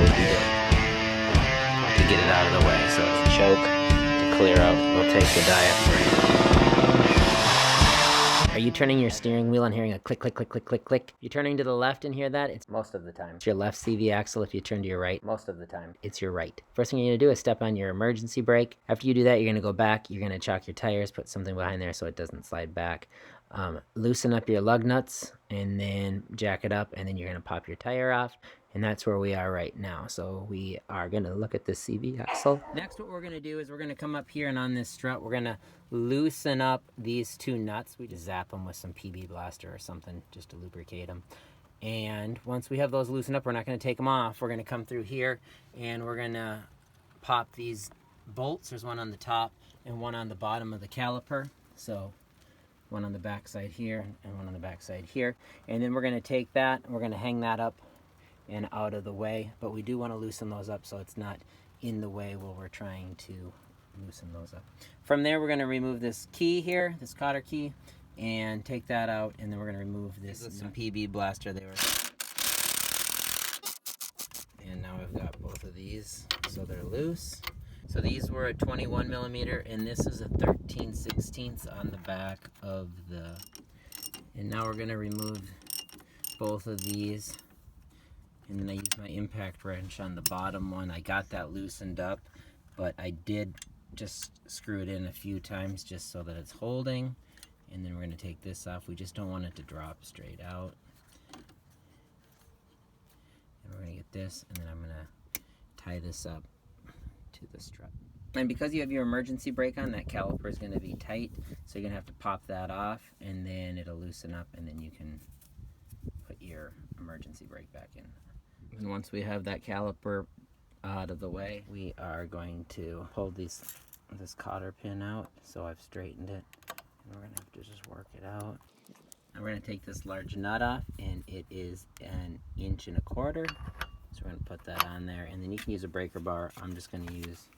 what we did to get it out of the way. So it's choke to clear out. We'll take the diaphragm. Are you turning your steering wheel and hearing a click, click, click, click, click, click? If you're turning to the left and hear that, it's most of the time. It's your left CV axle. If you turn to your right, most of the time, it's your right. First thing you're gonna do is step on your emergency brake. After you do that, you're gonna go back, you're gonna chock your tires, put something behind there so it doesn't slide back. Loosen up your lug nuts and then jack it up, and then you're gonna pop your tire off. And that's where we are right now. So we are gonna look at the CV axle. Next, what we're gonna do is we're gonna come up here, and on this strut, we're gonna loosen up these two nuts. We just zap them with some PB Blaster or something just to lubricate them. And once we have those loosened up, we're not gonna take them off. We're gonna come through here and we're gonna pop these bolts. There's one on the top and one on the bottom of the caliper. So one on the back side here and one on the back side here. And then we're gonna take that and we're gonna hang that up and out of the way, but we do want to loosen those up so it's not in the way while we're trying to loosen those up. From there, we're going to remove this key here, this cotter key, and take that out, and then we're going to remove this some PB Blaster there. And now I've got both of these, so they're loose. So these were a 21 millimeter, and this is a 13/16 on the back of the. And now we're going to remove both of these. And then I use my impact wrench on the bottom one. I got that loosened up, but I did just screw it in a few times just so that it's holding. And then we're going to take this off. We just don't want it to drop straight out. And we're going to get this, and then I'm going to tie this up to the strut. And because you have your emergency brake on, that caliper is going to be tight. So you're going to have to pop that off, and then it'll loosen up, and then you can put your emergency brake back in. And once we have that caliper out of the way, we are going to pull this cotter pin out. So I've straightened it, and we're going to have to just work it out. And we're going to take this large nut off, and it is 1 1/4 inches. So we're going to put that on there, and then you can use a breaker bar. I'm just going to use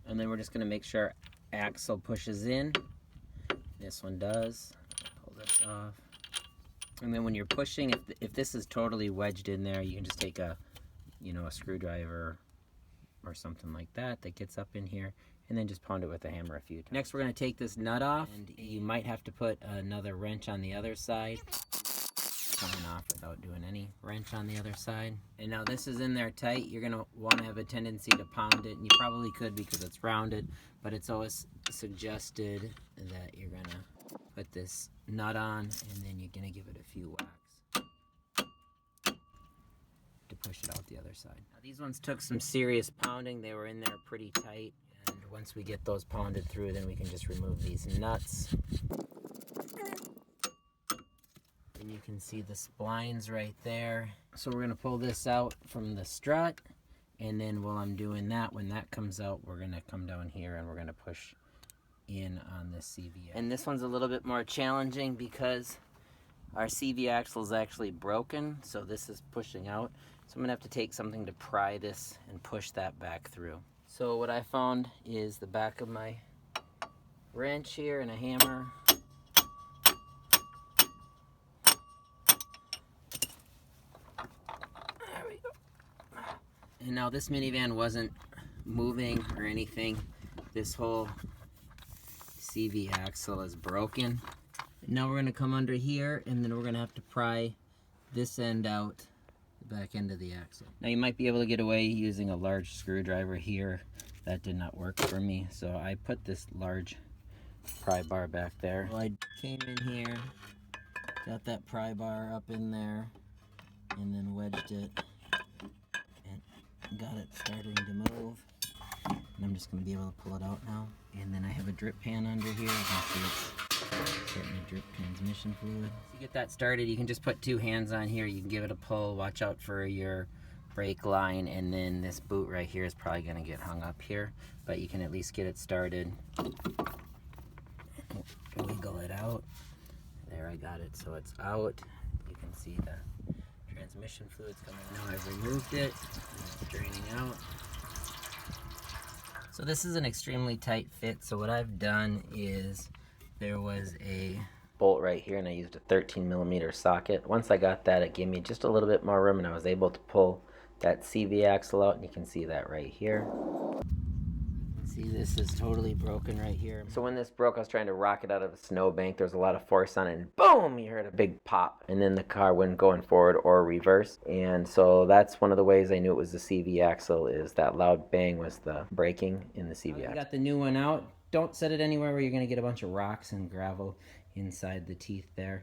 and then we're just going to make sure our axle pushes in. This one does. Pull this off. And then when you're pushing, if this is totally wedged in there, you can just take a screwdriver or something like that gets up in here, and then just pound it with a hammer a few times. Next, we're going to take this nut off, and you might have to put another wrench on the other side. Coming off without doing any wrench on the other side. And now this is in there tight. You're going to want to have a tendency to pound it, and you probably could because it's rounded, but it's always suggested that you're going to put this nut on, and then you're going to give it a few whacks to push it out the other side. Now, these ones took some serious pounding. They were in there pretty tight, and once we get those pounded through, then we can just remove these nuts. And you can see the splines right there. So we're going to pull this out from the strut, and then while I'm doing that, when that comes out, we're going to come down here and we're going to push in on this CV. And this one's a little bit more challenging because our CV axle is actually broken, so this is pushing out. So I'm going to have to take something to pry this and push that back through. So what I found is the back of my wrench here and a hammer. And now this minivan wasn't moving or anything. This whole CV axle is broken. And now we're going to come under here, and then we're going to have to pry this end out, the back end of the axle. Now you might be able to get away using a large screwdriver here. That did not work for me, so I put this large pry bar back there. Well, I came in here, got that pry bar up in there, and then wedged it. Got it starting to move, and I'm just going to be able to pull it out now. And then I have a drip pan under here. You can see it's starting to drip transmission fluid. To get that started, you can just put 2 hands on here. You can give it a pull. Watch out for your brake line, and then this boot right here is probably going to get hung up here, but you can at least get it started. Wiggle it out. There, I got it, so it's out. You can see the transmission fluid's coming. Now I've removed it, it's draining out. So this is an extremely tight fit, so what I've done is there was a bolt right here, and I used a 13mm socket. Once I got that, it gave me just a little bit more room, and I was able to pull that CV axle out, and you can see that right here. See, this is totally broken right here. So when this broke, I was trying to rock it out of a snowbank. There was a lot of force on it, and boom, you heard a big pop. And then the car wasn't going forward or reverse. And so that's one of the ways I knew it was the CV axle, is that loud bang was the braking in the CV axle. I got the new one out. Don't set it anywhere where you're going to get a bunch of rocks and gravel inside the teeth there.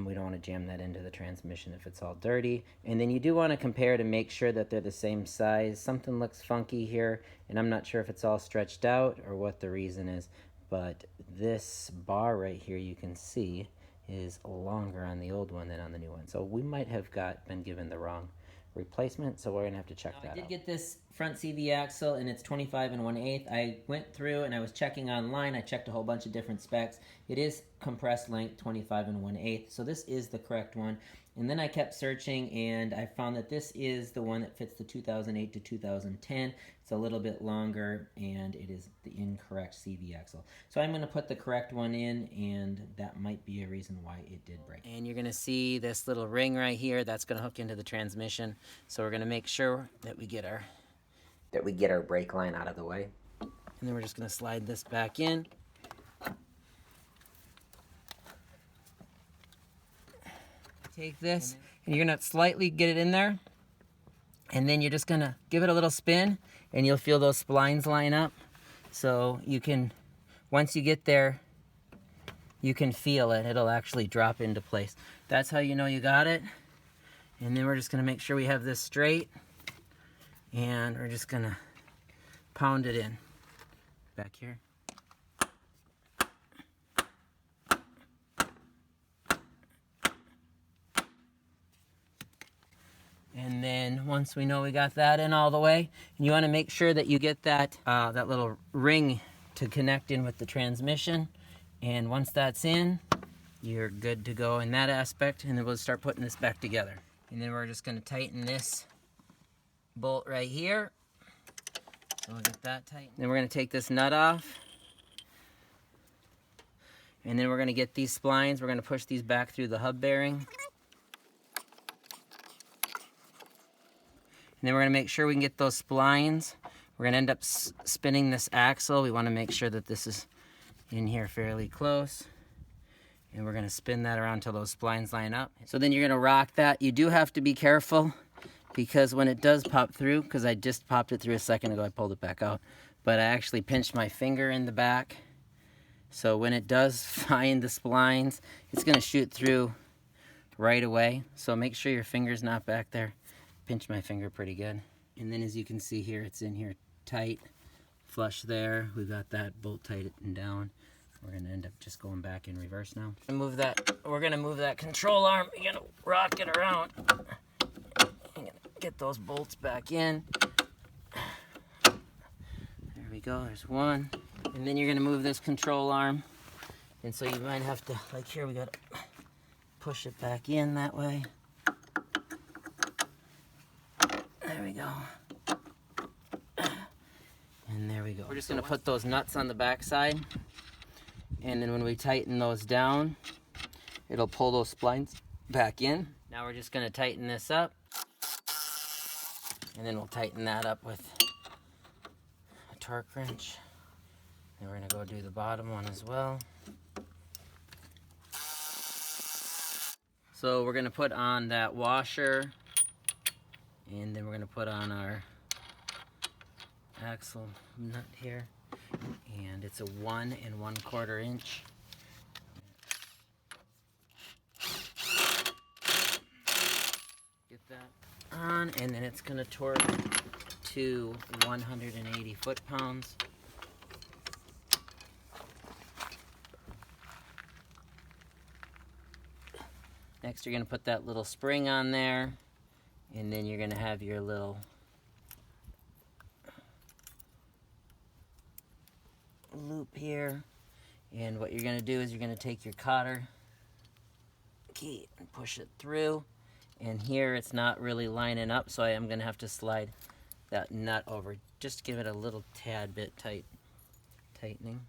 We don't want to jam that into the transmission if it's all dirty. And then you do want to compare to make sure that they're the same size. Something looks funky here, and I'm not sure if it's all stretched out or what the reason is, but this bar right here you can see is longer on the old one than on the new one. So we might have been given the wrong replacement, so we're going to have to check that out. I did get this front CV axle, and it's 25 1/8. I went through and I was checking online. I checked a whole bunch of different specs. It is compressed length 25 1/8, so this is the correct one. And then I kept searching, and I found that this is the one that fits the 2008 to 2010. It's a little bit longer, and it is the incorrect CV axle. So I'm going to put the correct one in, and that might be a reason why it did break. And you're going to see this little ring right here. That's going to hook into the transmission. So we're going to make sure that we get our brake line out of the way. And then we're just going to slide this back in. Take this, and you're going to slightly get it in there, and then you're just going to give it a little spin, and you'll feel those splines line up. So you can, once you get there, you can feel it. It'll actually drop into place. That's how you know you got it. And then we're just going to make sure we have this straight, and we're just going to pound it in back here. And then once we know we got that in all the way, and you want to make sure that you get that that little ring to connect in with the transmission. And once that's in, you're good to go in that aspect. And then we'll start putting this back together. And then we're just going to tighten this bolt right here. So we'll get that tight. Then we're going to take this nut off. And then we're going to get these splines. We're going to push these back through the hub bearing. And then we're going to make sure we can get those splines. We're going to end up spinning this axle. We want to make sure that this is in here fairly close. And we're going to spin that around until those splines line up. So then you're going to rock that. You do have to be careful, because when it does pop through, because I just popped it through a second ago, I pulled it back out, but I actually pinched my finger in the back. So when it does find the splines, it's going to shoot through right away. So make sure your finger's not back there. Pinch my finger pretty good. And then as you can see here, it's in here tight, flush there. We've got that bolt tightened down. We're going to end up just going back in reverse now. We're going to move that control arm. We're going to rock it around. I'm going to get those bolts back in. There we go. There's one. And then you're going to move this control arm. And so you might have to, like here, we got to push it back in that way. There we go. And there we go. We're just going to put those nuts on the back side. And then when we tighten those down, it'll pull those splines back in. Now we're just going to tighten this up. And then we'll tighten that up with a torque wrench. And we're going to go do the bottom one as well. So we're going to put on that washer. And then we're going to put on our axle nut here. And it's a 1 1/4 inch. Get that on, and then it's going to torque to 180 foot-pounds. Next, you're going to put that little spring on there. And then you're going to have your little loop here. And what you're going to do is you're going to take your cotter key and push it through. And here it's not really lining up, so I am going to have to slide that nut over. Just give it a little tad bit tightening.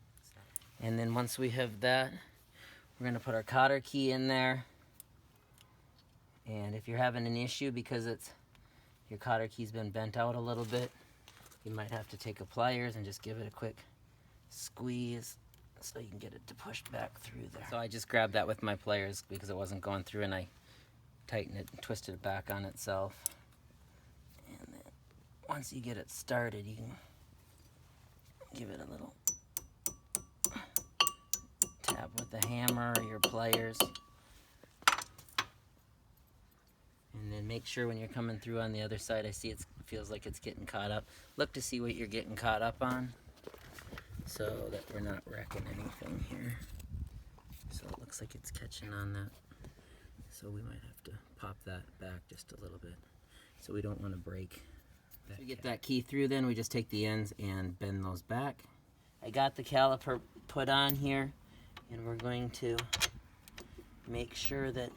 And then once we have that, We're gonna put our cotter key in there. And if you're having an issue because your cotter key's been bent out a little bit, you might have to take a pliers and just give it a quick squeeze so you can get it to push back through there. So I just grabbed that with my pliers because it wasn't going through, and I tightened it and twisted it back on itself. And then once you get it started, you can give it a little tap with the hammer or your pliers. And then make sure when you're coming through on the other side, I see it feels like it's getting caught up. Look to see what you're getting caught up on so that we're not wrecking anything here. So it looks like it's catching on that. So we might have to pop that back just a little bit. So we don't want to break that. To get that key through, then we just take the ends and bend those back. I got the caliper put on here, and we're going to make sure that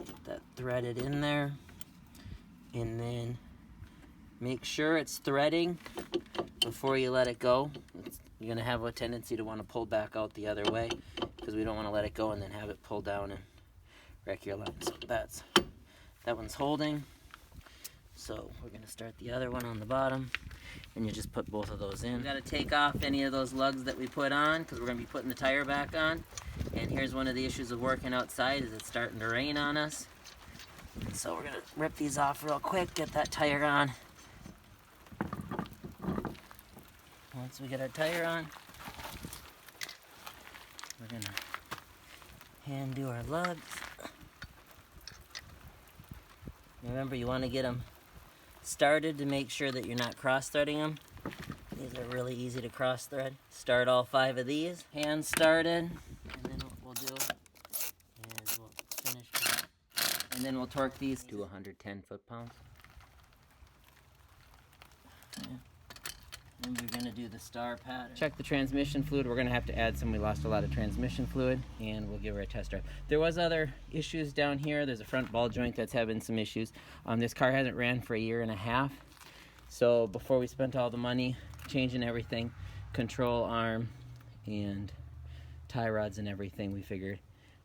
get that threaded in there, and then make sure it's threading before you let it go. You're going to have a tendency to want to pull back out the other way because we don't want to let it go and then have it pull down and wreck your line. So that one's holding. So we're going to start the other one on the bottom, and you just put both of those in. We got to take off any of those lugs that we put on because we're going to be putting the tire back on. And here's one of the issues of working outside is it's starting to rain on us. So we're going to rip these off real quick, get that tire on. Once we get our tire on, we're going to hand do our lugs. Remember, you want to get them started to make sure that you're not cross-threading them. These are really easy to cross-thread. Start all 5 of these, hand started, and then what we'll do is we'll finish, and then we'll torque these to 110 foot-pounds. Yeah. And we're going to do the star pattern. Check the transmission fluid. We're going to have to add some. We lost a lot of transmission fluid, and we'll give her a test drive. There was other issues down here. There's a front ball joint that's having some issues. This car hasn't ran for 1.5 years. So before we spent all the money changing everything, control arm and tie rods and everything, we figured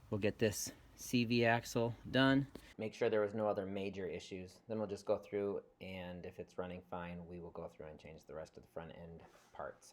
we'll get this CV axle done. Make sure there was no other major issues. Then we'll just go through, and if it's running fine, we will go through and change the rest of the front end parts.